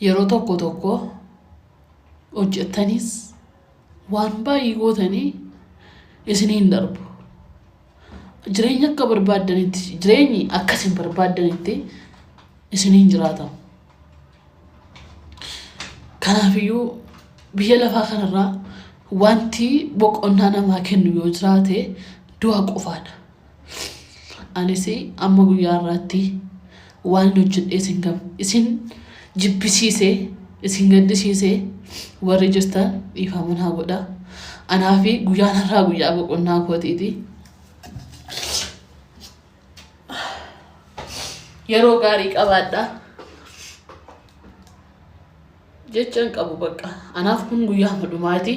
yeroo tokko hojjettanis waan baay'ee gootanii isiniin darbu. Jireenya akka barbaadanitti jireenyi akkasiin barbaadanitti isiniin jiraatamu. Kanaafiyyuu biyya lafaa kanarraa wanti boqonnaa namaa kennu yoo jiraate du'a qofaadha. Anis amma guyyaa irratti waan hojjedhee isin jibbisiisee isin gaddisiisee warri jirtan dhiifama naa godhaa. Anaa fi guyyaan har'aa guyyaa boqonnaa kootiiti. Yeroo gaarii qabaadhaa. Jechaan qabu bakka. Anaaf kun guyyaa dhumaati.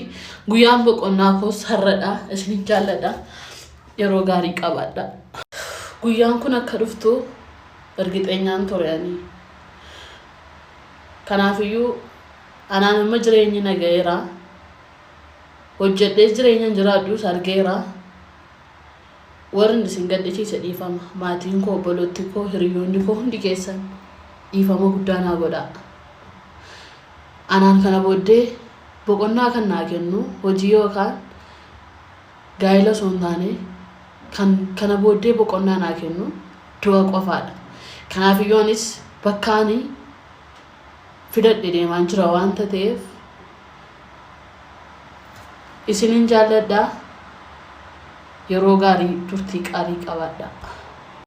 Guyyaan boqonnaa koos har'adha. Isin jaalladha. Yeroo gaarii qabaadhaa. Guyyaan kun akka dhuftu ergixeenyaan tureani. Kanaafiyyuu anaan amma jireenyi nagayeera. Hojjedhee jireenya jiraadhus argeera. Warri isin gaddisiise dhiifama. Maatiin koo, obboloonni koo, hiriyoonni koo hundi keessan dhiifama guddaa naa godhaa. Anaan kana booddee boqonnaa kan naa kennu hojii yookaan gaa'ela osoo hin taane kana booddee boqonnaa naa kennu du'a qofaadha. Kanaafiyyuu anis bakka ani fidadhe deemaan jira waan ta'eef isinin jaalladhaa. Yeroo gaarii turtii qaarii qabaadhaa.